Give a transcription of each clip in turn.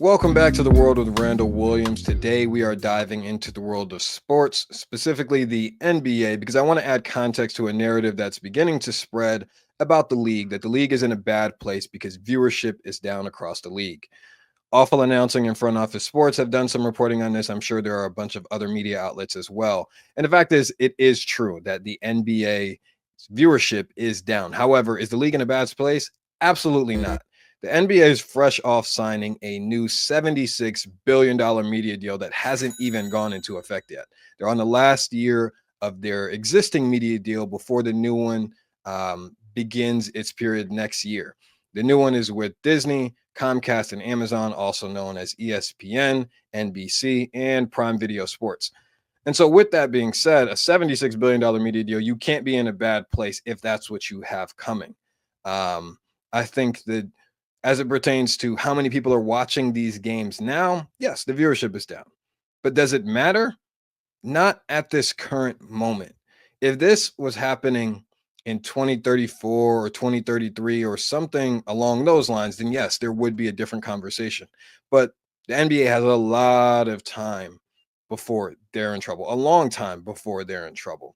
Welcome back to the world with Randall Williams. Today we are diving into the world of sports, specifically the NBA, because I want to add context to a narrative that's beginning to spread about the league, that the league is in a bad place because viewership is down across the league. Awful Announcing and Front Office Sports have done some reporting on this. I'm sure there are a bunch of other media outlets as well. And the fact is, it is true that the NBA viewership is down. However, is the league in a bad place? Absolutely not. The NBA is fresh off signing a new $76 billion media deal that hasn't even gone into effect yet. They're on the last year of their existing media deal before the new one begins its period next year. The new one is with Disney, Comcast, and Amazon, also known as ESPN, NBC, and Prime Video Sports. And so, with that being said, a $76 billion media deal, you can't be in a bad place if that's what you have coming. I think that as it pertains to how many people are watching these games now, yes, the viewership is down. But does it matter? Not at this current moment. If this was happening in 2034 or 2033 or something along those lines, then yes, there would be a different conversation. But the NBA has a lot of time before they're in trouble, a long time before they're in trouble.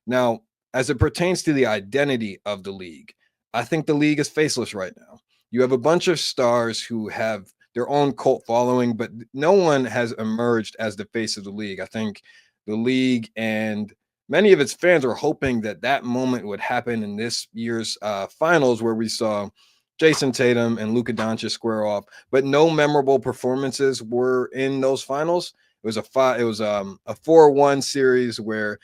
Now, as it pertains to the identity of the league, I think the league is faceless right now. You have a bunch of stars who have their own cult following, but no one has emerged as the face of the league. I think the league and many of its fans are hoping that that moment would happen in this year's finals, where we saw Jason Tatum and Luka Doncic square off, but no memorable performances were in those finals. It was a 4-1 series where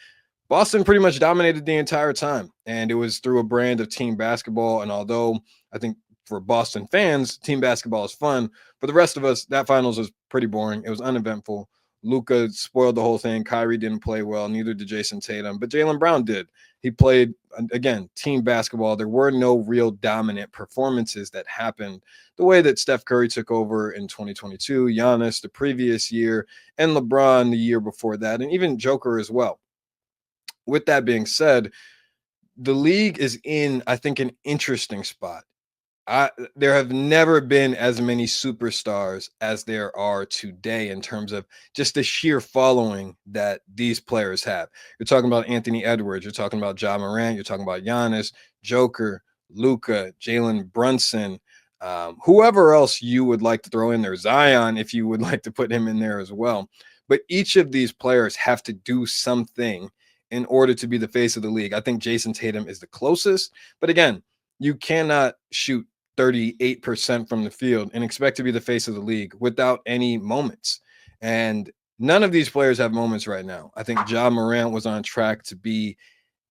Boston pretty much dominated the entire time, and it was through a brand of team basketball. And although I think for Boston fans, team basketball is fun, for the rest of us, that finals was pretty boring. It was uneventful. Luka spoiled the whole thing. Kyrie didn't play well, neither did Jason Tatum, but Jaylen Brown did. He played, again, team basketball. There were no real dominant performances that happened the way that Steph Curry took over in 2022, Giannis the previous year, and LeBron the year before that, and even Joker as well. With that being said, the league is in, I think, an interesting spot. There have never been as many superstars as there are today in terms of just the sheer following that these players have. You're talking about Anthony Edwards, you're talking about Ja Morant, you're talking about Giannis, Joker, Luca, Jalen Brunson, whoever else you would like to throw in there, Zion, if you would like to put him in there as well. But each of these players have to do something in order to be the face of the league. I think Jason Tatum is the closest, but again, you cannot shoot 38% from the field and expect to be the face of the league without any moments. And none of these players have moments right now. I think Ja Morant was on track to be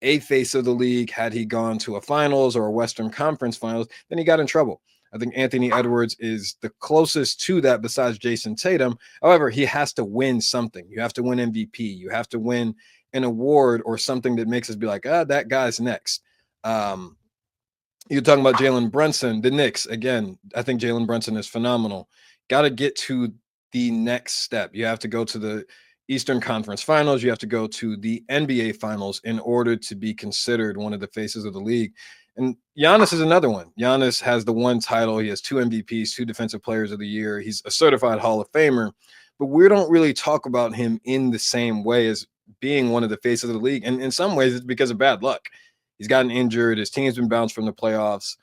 a face of the league had he gone to a finals or a Western Conference finals, then he got in trouble. I think Anthony Edwards is the closest to that besides Jason Tatum. However, he has to win something. You have to win MVP. You have to win an award or something that makes us be like, that guy's next. You're talking about Jalen Brunson, the Knicks. Again, I think Jalen Brunson is phenomenal. Got to get to the next step. You have to go to the Eastern Conference Finals. You have to go to the NBA Finals in order to be considered one of the faces of the league. And Giannis is another one. Giannis has the one title. He has 2 MVPs, 2 Defensive Players of the Year. He's a certified Hall of Famer. But we don't really talk about him in the same way as being one of the faces of the league. And in some ways, it's because of bad luck. He's gotten injured. His team's been bounced from the playoffs.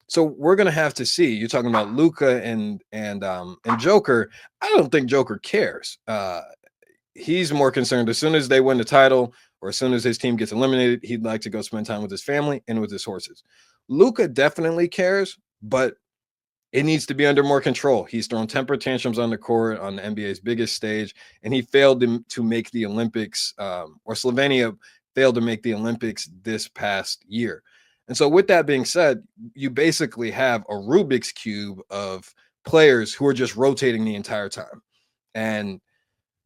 So we're gonna have to see. You're talking about Luca and Joker. I don't think Joker cares. He's more concerned as soon as they win the title or as soon as his team gets eliminated, he'd like to go spend time with his family and with his horses. Luca definitely cares, but it needs to be under more control. He's thrown temper tantrums on the court on the NBA's biggest stage, and he failed to make the Olympics, or Slovenia failed to make the Olympics this past year. And so, with that being said, you basically have a Rubik's Cube of players who are just rotating the entire time. And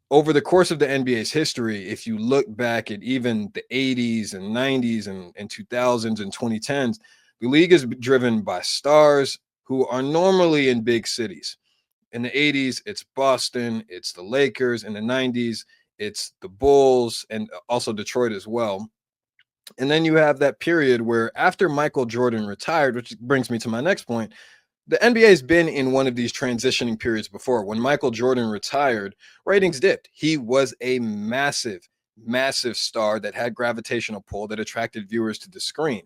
over the course of the NBA's history, if you look back at even the 80s and 90s and 2000s and 2010s, the league is driven by stars who are normally in big cities. In the 80s, it's Boston, it's the Lakers. In the 90s, it's the Bulls and also Detroit as well. And then you have that period where after Michael Jordan retired, which brings me to my next point, The NBA has been in one of these transitioning periods before. When Michael Jordan retired, ratings dipped. He was a massive, massive star that had gravitational pull that attracted viewers to the screen.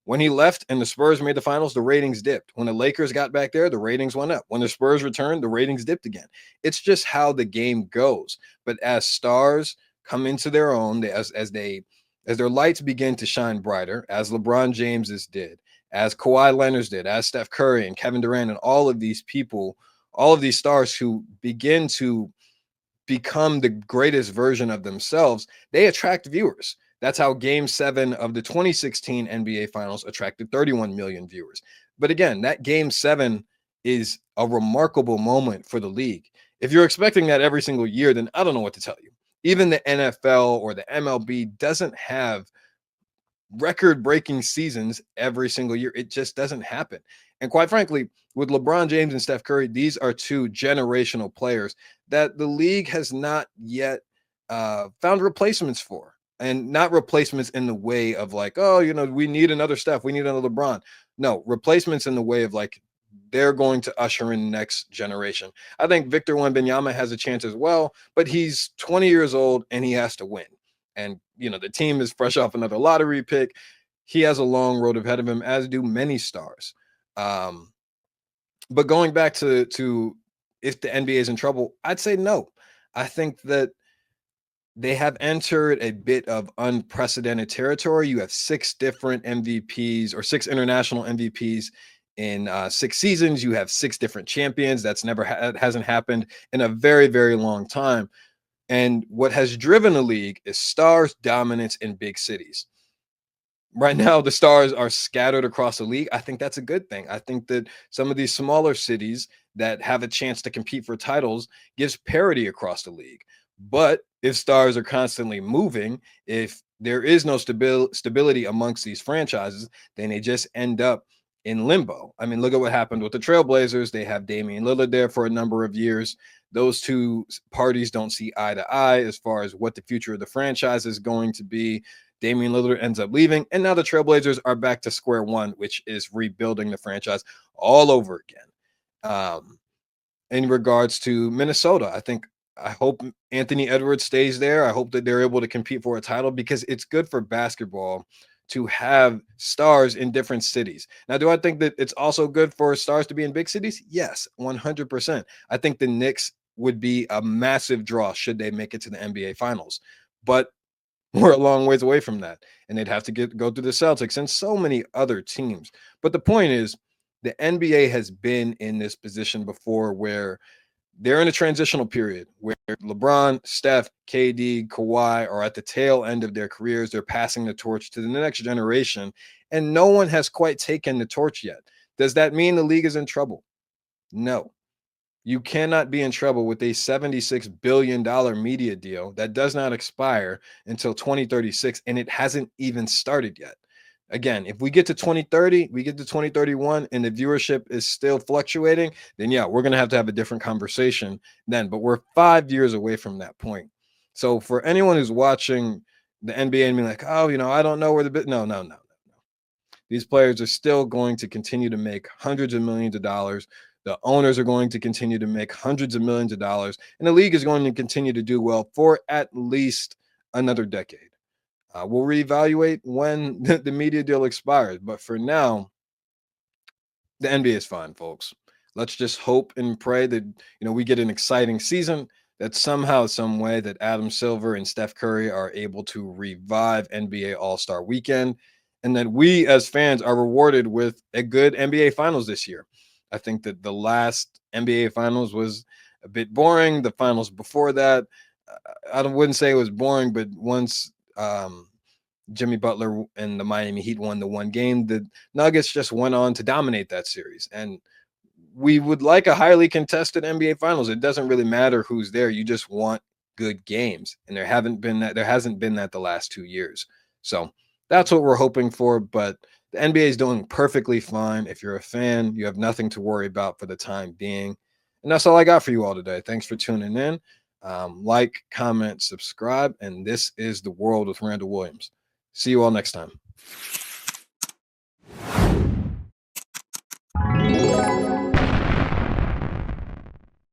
When he left and the Spurs made the finals, the ratings dipped. When the Lakers got back there, the ratings went up. When the Spurs returned, the ratings dipped again. It's just how the game goes. But as stars come into their own, as their lights begin to shine brighter, as LeBron James's did, as Kawhi Leonard's did, as Steph Curry and Kevin Durant and all of these people, all of these stars who begin to become the greatest version of themselves, they attract viewers. That's how game 7 of the 2016 NBA Finals attracted 31 million viewers. But again, that game 7 is a remarkable moment for the league. If you're expecting that every single year, then I don't know what to tell you. Even the NFL or the MLB doesn't have record breaking seasons every single year. It just doesn't happen. And quite frankly, with LeBron James and Steph Curry, these are two generational players that the league has not yet found replacements for. And not replacements in the way of like, oh, we need another Steph, we need another LeBron. No, replacements in the way of like, they're going to usher in the next generation. I think Victor Wembanyama has a chance as well, but he's 20 years old and he has to win. And the team is fresh off another lottery pick. He has a long road ahead of him, as do many stars. But going back to if the NBA is in trouble, I'd say no. I think that they have entered a bit of unprecedented territory. You have 6 different MVPs or 6 international MVPs in 6 seasons. You have 6 different champions. That's hasn't happened in a very, very long time. And what has driven the league is stars dominance in big cities. Right now, the stars are scattered across the league. I think that's a good thing. I think that some of these smaller cities that have a chance to compete for titles gives parity across the league. But if stars are constantly moving, if there is no stability amongst these franchises, then they just end up in limbo. I mean, look at what happened with the Trailblazers. They have Damian Lillard there for a number of years. Those two parties don't see eye to eye as far as what the future of the franchise is going to be. Damian Lillard ends up leaving, and now the Trailblazers are back to square one, which is rebuilding the franchise all over again. In regards to Minnesota, I hope Anthony Edwards stays there. I hope that they're able to compete for a title because it's good for basketball to have stars in different cities. Now, do I think that it's also good for stars to be in big cities? Yes, 100%. I think the Knicks would be a massive draw should they make it to the NBA Finals. But we're a long ways away from that. And they'd have to go through the Celtics and so many other teams. But the point is, the NBA has been in this position before where they're in a transitional period where LeBron, Steph, KD, Kawhi are at the tail end of their careers. They're passing the torch to the next generation, and no one has quite taken the torch yet. Does that mean the league is in trouble? No. You cannot be in trouble with a $76 billion media deal that does not expire until 2036, and it hasn't even started yet. Again, if we get to 2030, we get to 2031, and the viewership is still fluctuating, then yeah, we're going to have a different conversation then. But we're 5 years away from that point. So for anyone who's watching the NBA and being like, oh, I don't know where the bit. No, no, no. These players are still going to continue to make hundreds of millions of dollars. The owners are going to continue to make hundreds of millions of dollars, and the league is going to continue to do well for at least another decade. We'll reevaluate when the media deal expires, but for now, the NBA is fine, folks. Let's just hope and pray that we get an exciting season. That somehow, some way, that Adam Silver and Steph Curry are able to revive NBA All-Star Weekend, and that we as fans are rewarded with a good NBA Finals this year. I think that the last NBA Finals was a bit boring. The finals before that, I wouldn't say it was boring, but once Jimmy Butler and the Miami Heat won the one game, the Nuggets just went on to dominate that series. And we would like a highly contested NBA Finals. It doesn't really matter who's there. You just want good games. And there hasn't been that the last 2 years. So that's what we're hoping for. But the NBA is doing perfectly fine. If you're a fan, you have nothing to worry about for the time being. And that's all I got for you all today. Thanks for tuning in. Like, comment, subscribe. And this is The World with Randall Williams. See you all next time.